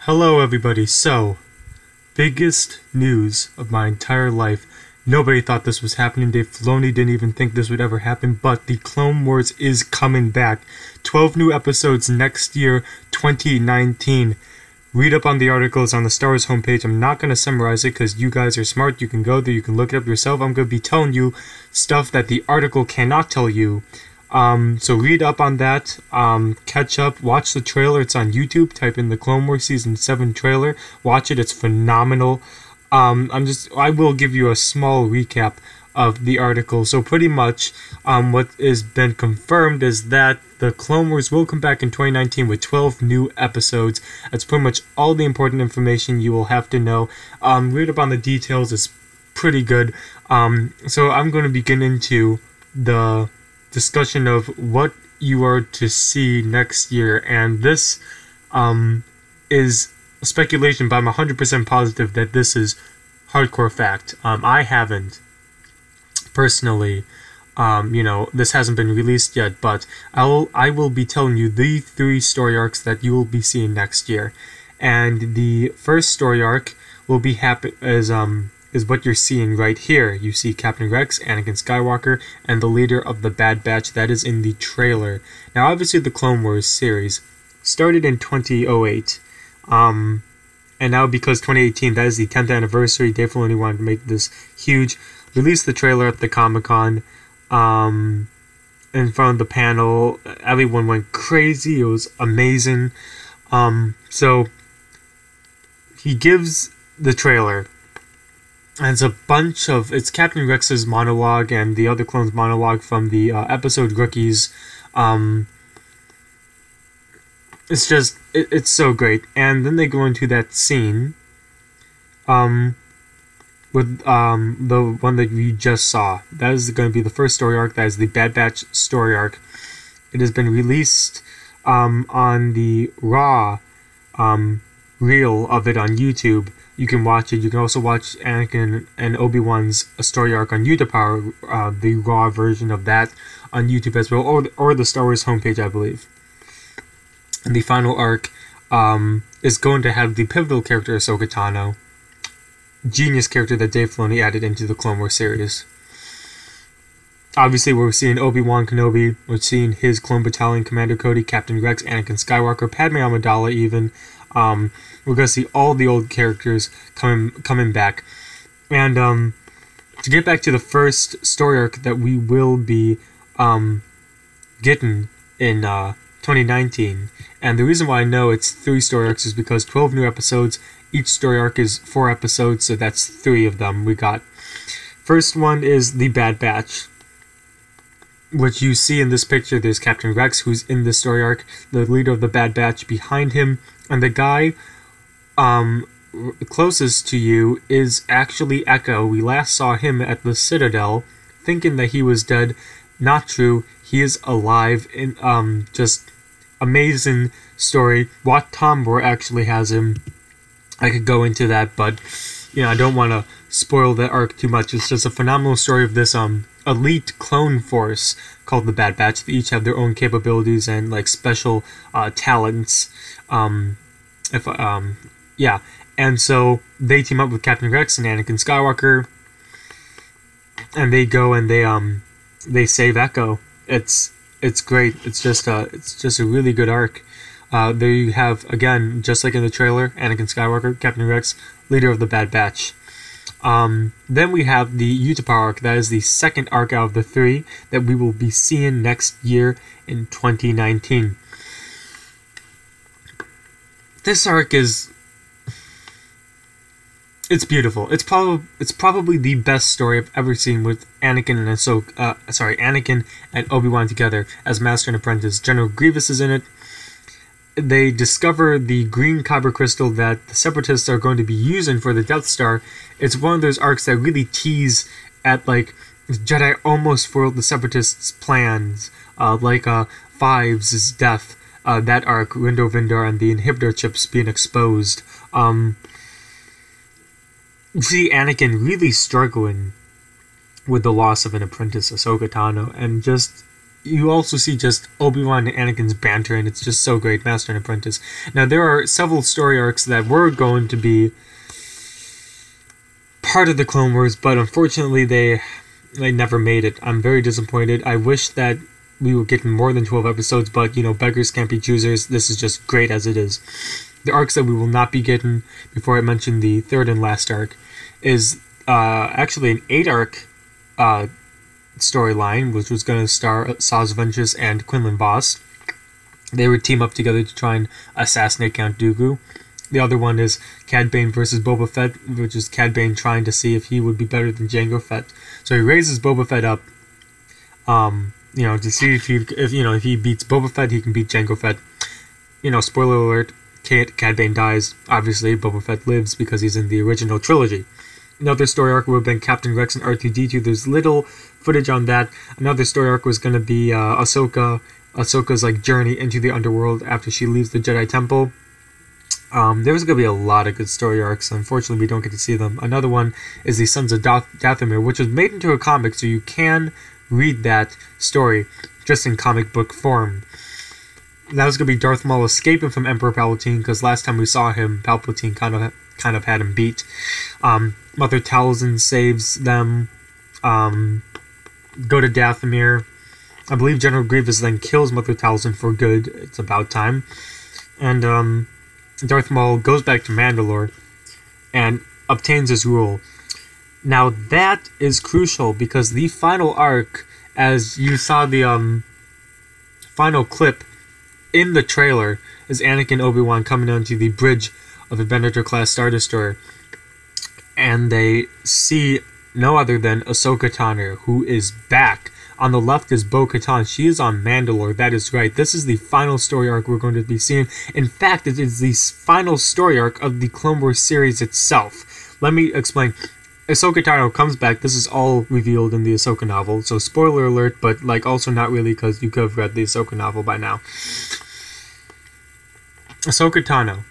Hello everybody, so, biggest news of my entire life. Nobody thought this was happening. Dave Filoni didn't even think this would ever happen, but the Clone Wars is coming back. 12 new episodes next year, 2019. Read up on the articles on the Star Wars homepage. I'm not going to summarize it because you guys are smart. You can go there, you can look it up yourself. I'm going to be telling you stuff that the article cannot tell you. So read up on that, catch up, watch the trailer. It's on YouTube. Type in the Clone Wars Season 7 trailer. Watch it. It's phenomenal. I will give you a small recap of the article. So pretty much, what has been confirmed is that the Clone Wars will come back in 2019 with 12 new episodes. That's pretty much all the important information you will have to know. Read up on the details. It's pretty good. So I'm going to begin into the discussion of what you are to see next year, and this is speculation, but I'm 100% positive that this is hardcore fact. I haven't personally, this hasn't been released yet, but I will be telling you the 3 story arcs that you will be seeing next year, and the first story arc will be is what you're seeing right here. You see Captain Rex, Anakin Skywalker, and the leader of the Bad Batch. That is in the trailer. Now, obviously, the Clone Wars series started in 2008, and now because 2018, that is the 10th anniversary, Dave Filoni wanted to make this huge. Released the trailer at the Comic-Con, in front of the panel. Everyone went crazy. It was amazing. So he gives the trailer. And it's Captain Rex's monologue and the other clones' monologue from the episode Rookies. It's so great. And then they go into that scene with the one that we just saw. That is going to be the first story arc. That is the Bad Batch story arc. It has been released on the Raw reel of it on YouTube. You can watch it. You can also watch Anakin and Obi-Wan's story arc on YouTube, the raw version of that on YouTube as well, or the Star Wars homepage, I believe. And the final arc is going to have the pivotal character Ahsoka Tano, genius character that Dave Filoni added into the Clone Wars series. Obviously, we're seeing Obi-Wan Kenobi, we're seeing his clone battalion commander Cody, Captain Rex, Anakin Skywalker, Padme Amidala even. We're going to see all the old characters coming back. And to get back to the first story arc that we will be getting in 2019, and the reason why I know it's 3 story arcs is because 12 new episodes. Each story arc is 4 episodes, so that's 3 of them we got. First one is the Bad Batch, which you see in this picture. There's Captain Rex, who's in this story arc, the leader of the Bad Batch behind him, and the guy closest to you is actually Echo. We last saw him at the Citadel, thinking that he was dead. Not true. He is alive. In just amazing story. Wat Tambor actually has him. I could go into that, but I don't want to spoil the arc too much. It's just a phenomenal story of this elite clone force called the Bad Batch. They each have their own capabilities and special talents. And so they team up with Captain Rex and Anakin Skywalker, and they go and they save Echo. It's great. It's just a really good arc. There you have, again, just like in the trailer, Anakin Skywalker, Captain Rex, leader of the Bad Batch. Then we have the Utapau arc. That is the second arc out of the 3 that we will be seeing next year in 2019. This arc it's beautiful. It's probably the best story I've ever seen with Anakin and Anakin and Obi-Wan together as Master and Apprentice. General Grievous is in it. They discover the green kyber crystal that the Separatists are going to be using for the Death Star. It's one of those arcs that really tease at Jedi almost foiled the Separatists' plans, Fives' death. That arc, Rindo Vindar and the inhibitor chips being exposed. You see Anakin really struggling with the loss of an apprentice, Ahsoka Tano, and just you also see just Obi-Wan and Anakin's banter, and it's just so great, Master and Apprentice. Now, there are several story arcs that were going to be part of the Clone Wars, but unfortunately they never made it. I'm very disappointed. I wish that we were getting more than 12 episodes, but, beggars can't be choosers. This is just great as it is. The arcs that we will not be getting, before I mention the third and last arc, is actually an 8-arc storyline, which was going to star Saz Ventress and Quinlan Vos. They would team up together to try and assassinate Count Dooku. The other one is Cad Bane versus Boba Fett, which is Cad Bane trying to see if he would be better than Jango Fett. So he raises Boba Fett up, to see if he beats Boba Fett, he can beat Jango Fett. Spoiler alert, Cad Bane dies. Obviously, Boba Fett lives because he's in the original trilogy. Another story arc would have been Captain Rex and R2-D2. There's little footage on that. Another story arc was going to be Ahsoka's journey into the underworld after she leaves the Jedi Temple. There was going to be a lot of good story arcs. Unfortunately, we don't get to see them. Another one is the Sons of Dathomir, which was made into a comic, so you can read that story just in comic book form. That was going to be Darth Maul escaping from Emperor Palpatine, because last time we saw him, Palpatine kind of had him beat. Mother Talzin saves them. Go to Dathomir. I believe General Grievous then kills Mother Talzin for good. It's about time. And Darth Maul goes back to Mandalore and obtains his rule. Now that is crucial, because the final arc, as you saw the final clip in the trailer, is Anakin and Obi-Wan coming onto the bridge of a Venator-class Star Destroyer, and they see no other than Ahsoka Tano, who is back. On the left is Bo-Katan. She is on Mandalore. That is right. This is the final story arc we're going to be seeing. In fact, it is the final story arc of the Clone Wars series itself. Let me explain. Ahsoka Tano comes back. This is all revealed in the Ahsoka novel, so spoiler alert, but also not really, because you could have read the Ahsoka novel by now. Ahsoka Tano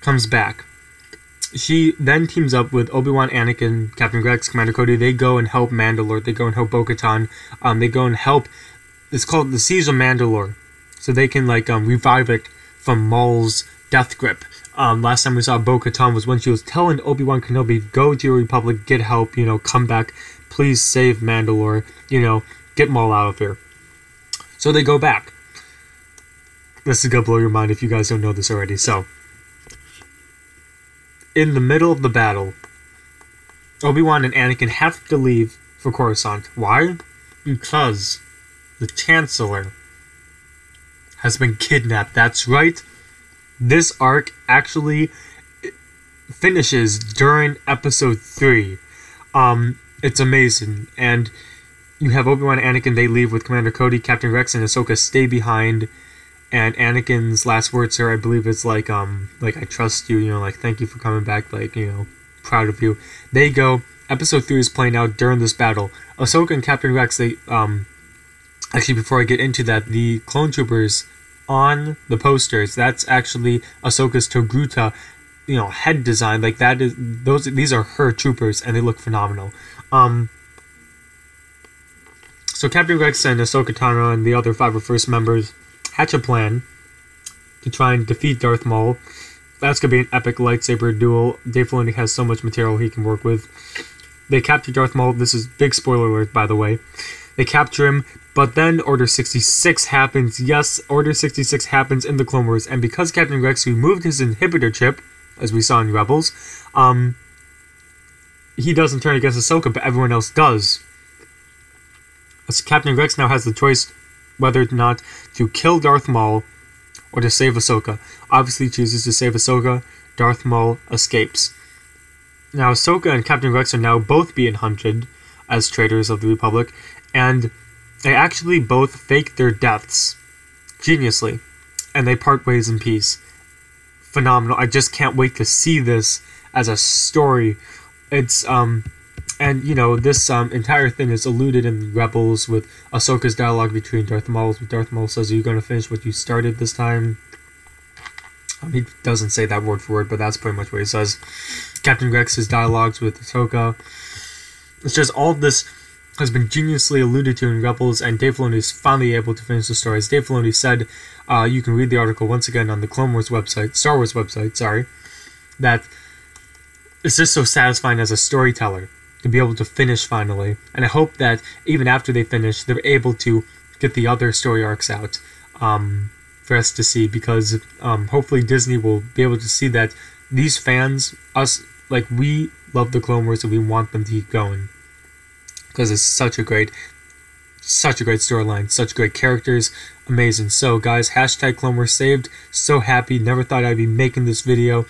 comes back. She then teams up with Obi-Wan, Anakin, Captain Rex, Commander Cody. They go and help Mandalore. They go and help Bo-Katan. They go and help. It's called the Siege of Mandalore, so they can revive it from Maul's death grip. Last time we saw Bo-Katan was when she was telling Obi-Wan Kenobi, "Go to your Republic, get help. Come back. Please save Mandalore. Get Maul out of here." So they go back. This is gonna blow your mind if you guys don't know this already. So, in the middle of the battle, Obi-Wan and Anakin have to leave for Coruscant. Why? Because the Chancellor has been kidnapped. That's right. This arc actually finishes during Episode 3. It's amazing. And you have Obi-Wan and Anakin, they leave with Commander Cody. Captain Rex and Ahsoka stay behind. And Anakin's last words here, I believe, is I trust you, thank you for coming back, proud of you. They go. Episode 3 is playing out during this battle. Ahsoka and Captain Rex, they, actually, before I get into that, the clone troopers on the posters, that's actually Ahsoka's Togruta, head design. These are her troopers, and they look phenomenal. So Captain Rex and Ahsoka Tano and the other 5 First members hatch a plan to try and defeat Darth Maul. That's going to be an epic lightsaber duel. Dave Filoni has so much material he can work with. They capture Darth Maul. This is big spoiler alert, by the way. They capture him, but then Order 66 happens. Yes, Order 66 happens in the Clone Wars, and because Captain Rex removed his inhibitor chip, as we saw in Rebels, he doesn't turn against Ahsoka, but everyone else does. As Captain Rex now has the choice whether or not to kill Darth Maul or to save Ahsoka. Obviously he chooses to save Ahsoka. Darth Maul escapes. Now Ahsoka and Captain Rex are now both being hunted as traitors of the Republic, and they actually both fake their deaths geniusly, and they part ways in peace. Phenomenal. I just can't wait to see this as a story. It's and this entire thing is alluded in Rebels with Ahsoka's dialogue between Darth Maul. Darth Maul says, "Are you going to finish what you started this time?" He doesn't say that word for word, but that's pretty much what he says. Captain Rex's dialogues with Ahsoka. It's just all this has been geniusly alluded to in Rebels, and Dave Filoni is finally able to finish the story. As Dave Filoni said, you can read the article once again on the Clone Wars website, Star Wars website, sorry, that it's just so satisfying as a storyteller to be able to finish finally. And I hope that even after they finish, they're able to get the other story arcs out for us to see, because hopefully Disney will be able to see that these fans, us, like, we love the Clone Wars and we want them to keep going, because it's such a great storyline, such great characters, amazing. So guys, hashtag Clone Wars saved. So happy, never thought I'd be making this video.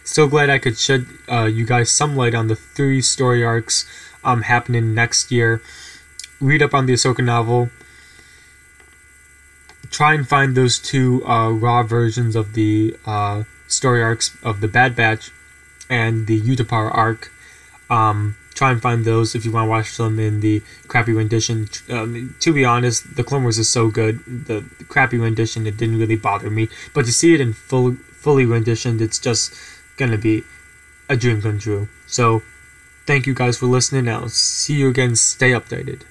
So glad I could shed you guys some light on the 3 story arcs happening next year. Read up on the Ahsoka novel. Try and find those 2 raw versions of the story arcs of the Bad Batch and the Utapau arc. Try and find those if you want to watch them in the crappy rendition. To be honest, the Clone Wars is so good. The crappy rendition, it didn't really bother me. But to see it in fully renditioned, it's just gonna be a dream come true. So, thank you guys for listening. I'll see you again. Stay updated.